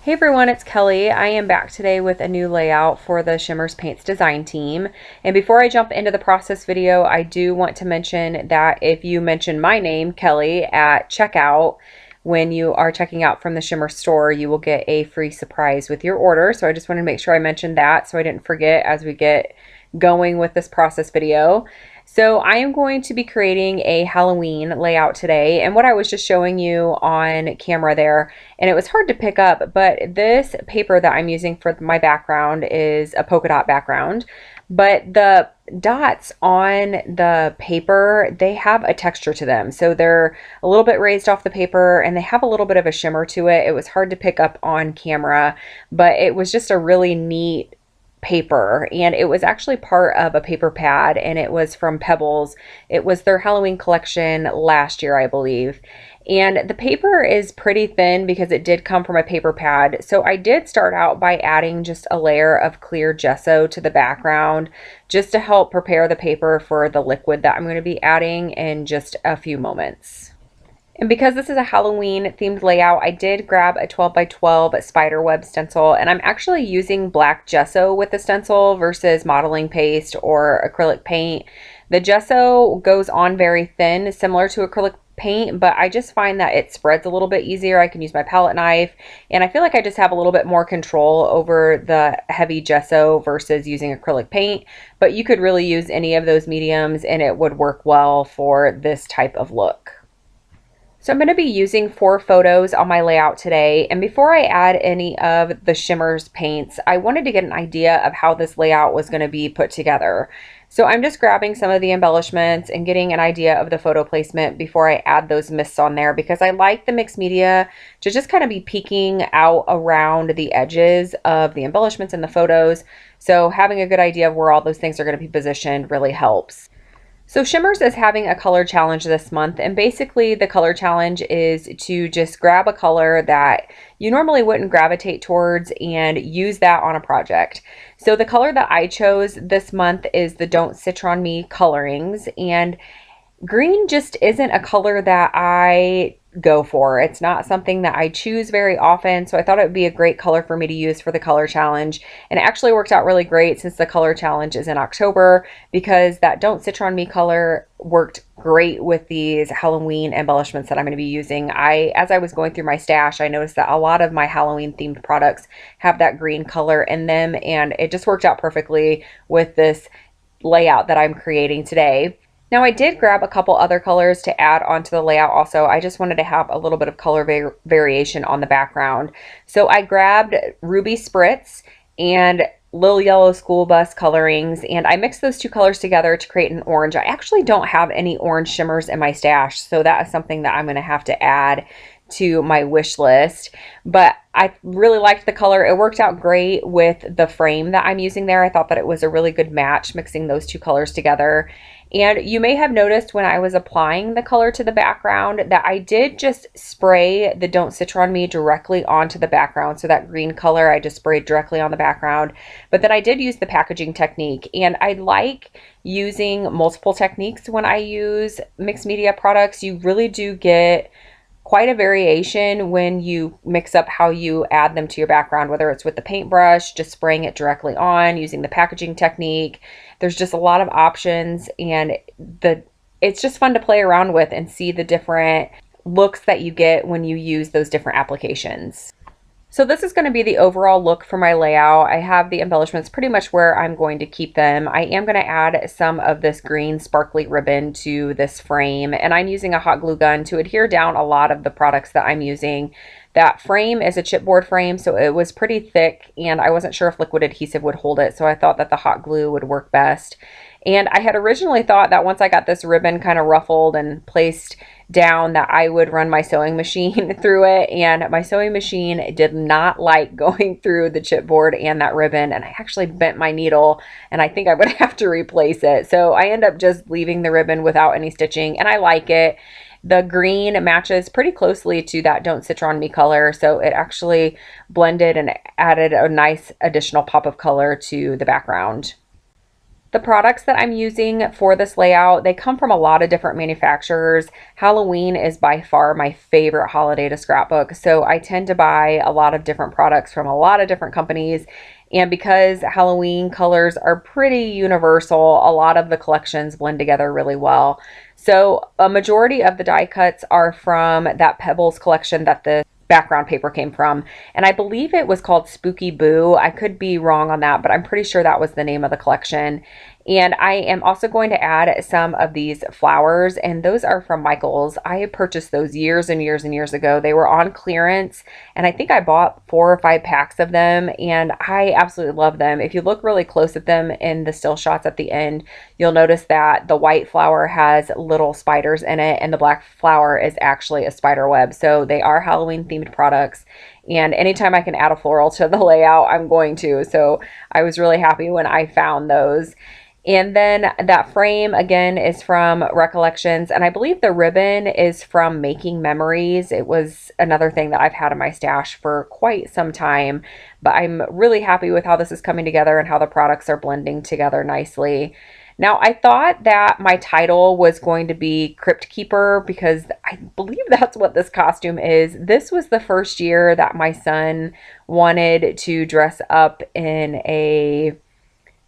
Hey everyone, it's Kelly. I am back today with a new layout for the Shimmerz Paints Design Team. And before I jump into the process video, I do want to mention that if you mention my name, Kelly, at checkout, when you are checking out from the Shimmerz store, you will get a free surprise with your order. So I just wanted to make sure I mentioned that so I didn't forget as we get going with this process video. So I am going to be creating a Halloween layout today, and what I was just showing you on camera there, and it was hard to pick up, but this paper that I'm using for my background is a polka dot background, but the dots on the paper, they have a texture to them. So they're a little bit raised off the paper and they have a little bit of a shimmer to it. It was hard to pick up on camera, but it was just a really neat paper, and it was actually part of a paper pad, and it was from Pebbles. It was their Halloween collection last year, I believe. And the paper is pretty thin because it did come from a paper pad. So I did start out by adding just a layer of clear gesso to the background just to help prepare the paper for the liquid that I'm going to be adding in just a few moments. And because this is a Halloween themed layout, I did grab a 12 by 12 spider web stencil, and I'm actually using black gesso with the stencil versus modeling paste or acrylic paint. The gesso goes on very thin, similar to acrylic paint, but I just find that it spreads a little bit easier. I can use my palette knife, and I feel like I just have a little bit more control over the heavy gesso versus using acrylic paint, but you could really use any of those mediums and it would work well for this type of look. So I'm going to be using 4 photos on my layout today, and before I add any of the Shimmerz paints, I wanted to get an idea of how this layout was going to be put together. So I'm just grabbing some of the embellishments and getting an idea of the photo placement before I add those mists on there, because I like the mixed media to just kind of be peeking out around the edges of the embellishments in the photos. So having a good idea of where all those things are going to be positioned really helps. So Shimmerz is having a color challenge this month, and basically the color challenge is to just grab a color that you normally wouldn't gravitate towards and use that on a project. So the color that I chose this month is the Don't Citron Me Coloringz, and green just isn't a color that I go for. It's not something that I choose very often, so I thought it would be a great color for me to use for the color challenge. And it actually worked out really great since the color challenge is in October, because that Don't Citron Me color worked great with these Halloween embellishments that I'm going to be using. As I was going through my stash, I noticed that a lot of my Halloween themed products have that green color in them, and it just worked out perfectly with this layout that I'm creating today. Now I did grab a couple other colors to add onto the layout also. I just wanted to have a little bit of color variation on the background. So I grabbed Ruby Spritz and Lil Yellow School Bus Colorings, and I mixed those two colors together to create an orange. I actually don't have any orange shimmers in my stash, so that is something that I'm going to have to add to my wish list. But I really liked the color. It worked out great with the frame that I'm using there. I thought that it was a really good match mixing those two colors together. And you may have noticed when I was applying the color to the background that I did just spray the Don't Citron Me directly onto the background. So that green color I just sprayed directly on the background. But then I did use the packaging technique, and I like using multiple techniques when I use mixed media products. You really do get quite a variation when you mix up how you add them to your background, whether it's with the paintbrush, just spraying it directly on, using the packaging technique. There's just a lot of options, and it's just fun to play around with and see the different looks that you get when you use those different applications. So this is going to be the overall look for my layout. I have the embellishments pretty much where I'm going to keep them. I am going to add some of this green sparkly ribbon to this frame, and I'm using a hot glue gun to adhere down a lot of the products that I'm using. That frame is a chipboard frame, so it was pretty thick, and I wasn't sure if liquid adhesive would hold it, so I thought that the hot glue would work best. And I had originally thought that once I got this ribbon kind of ruffled and placed down that I would run my sewing machine through it, and my sewing machine did not like going through the chipboard and that ribbon, and I actually bent my needle, and I think I would have to replace it. So I end up just leaving the ribbon without any stitching, and I like it. The green matches pretty closely to that Don't Citron Me color, so it actually blended and added a nice additional pop of color to the background. The products that I'm using for this layout, they come from a lot of different manufacturers. Halloween is by far my favorite holiday to scrapbook, so I tend to buy a lot of different products from a lot of different companies. And because Halloween colors are pretty universal, a lot of the collections blend together really well. So a majority of the die cuts are from that Pebbles collection that the background paper came from, and I believe it was called Spooky Boo. I could be wrong on that, but I'm pretty sure that was the name of the collection. And I am also going to add some of these flowers, and those are from Michaels. I had purchased those years and years and years ago. They were on clearance, and I think I bought 4 or 5 packs of them, and I absolutely love them. If you look really close at them in the still shots at the end, you'll notice that the white flower has little spiders in it, and the black flower is actually a spider web. So they are Halloween themed products, and anytime I can add a floral to the layout, I'm going to. So I was really happy when I found those. And then that frame again is from Recollections, and I believe the ribbon is from Making Memories. It was another thing that I've had in my stash for quite some time, but I'm really happy with how this is coming together and how the products are blending together nicely. Now, I thought that my title was going to be Crypt Keeper because I believe that's what this costume is. This was the first year that my son wanted to dress up in a,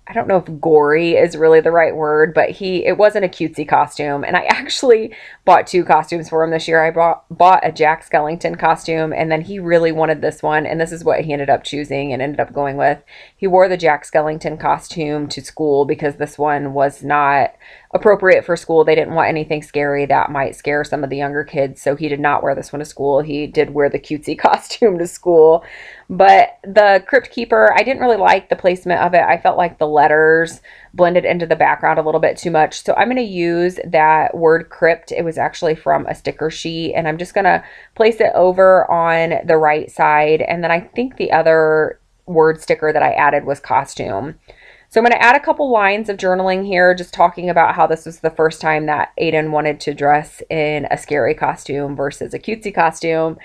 I don't know if gory is really the right word, but it wasn't a cutesy costume. And I actually bought 2 costumes for him this year. I bought a Jack Skellington costume, and then he really wanted this one, and this is what he ended up choosing and ended up going with. He wore the Jack Skellington costume to school because this one was not appropriate for school. They didn't want anything scary that might scare some of the younger kids, so he did not wear this one to school. He did wear the cutesy costume to school. But the Crypt Keeper, I didn't really like the placement of it. I felt like the letters blended into the background a little bit too much. So I'm going to use that word crypt. It was actually from a sticker sheet, and I'm just going to place it over on the right side. And then I think the other word sticker that I added was costume. So I'm going to add a couple lines of journaling here, just talking about how this was the first time that Aiden wanted to dress in a scary costume versus a cutesy costume.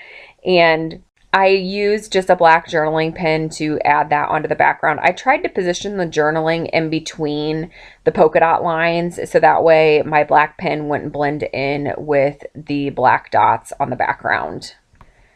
And I used just a black journaling pen to add that onto the background. I tried to position the journaling in between the polka dot lines so that way my black pen wouldn't blend in with the black dots on the background.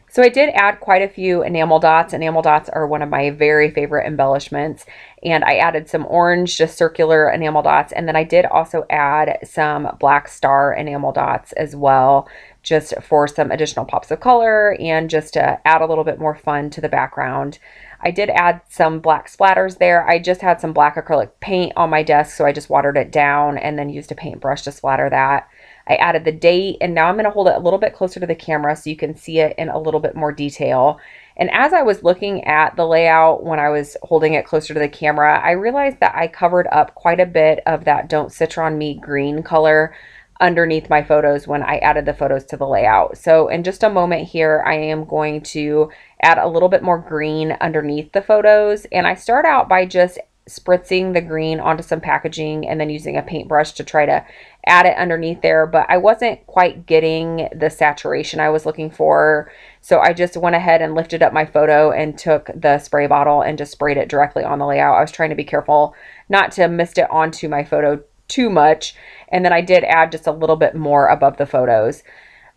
So I did add quite a few enamel dots. Enamel dots are one of my very favorite embellishments. And I added some orange, just circular enamel dots. And then I did also add some black star enamel dots as well, just for some additional pops of color and just to add a little bit more fun to the background. I did add some black splatters there. I just had some black acrylic paint on my desk, so I just watered it down and then used a paintbrush to splatter that. I added the date, and now I'm going to hold it a little bit closer to the camera so you can see it in a little bit more detail. And as I was looking at the layout when I was holding it closer to the camera, I realized that I covered up quite a bit of that Don't Citron Me green color underneath my photos when I added the photos to the layout. So in just a moment here, I am going to add a little bit more green underneath the photos. And I start out by just spritzing the green onto some packaging and then using a paintbrush to try to add it underneath there, but I wasn't quite getting the saturation I was looking for. So I just went ahead and lifted up my photo and took the spray bottle and just sprayed it directly on the layout. I was trying to be careful not to mist it onto my photo too much. And then I did add just a little bit more above the photos.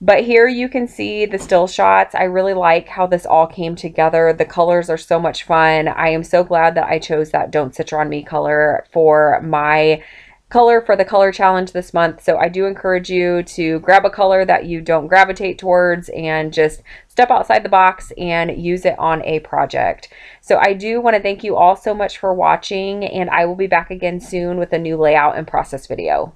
But here you can see the still shots. I really like how this all came together. The colors are so much fun. I am so glad that I chose that Don't Citron Me color for my color for the color challenge this month. So I do encourage you to grab a color that you don't gravitate towards and just step outside the box and use it on a project. So I do want to thank you all so much for watching, and I will be back again soon with a new layout and process video.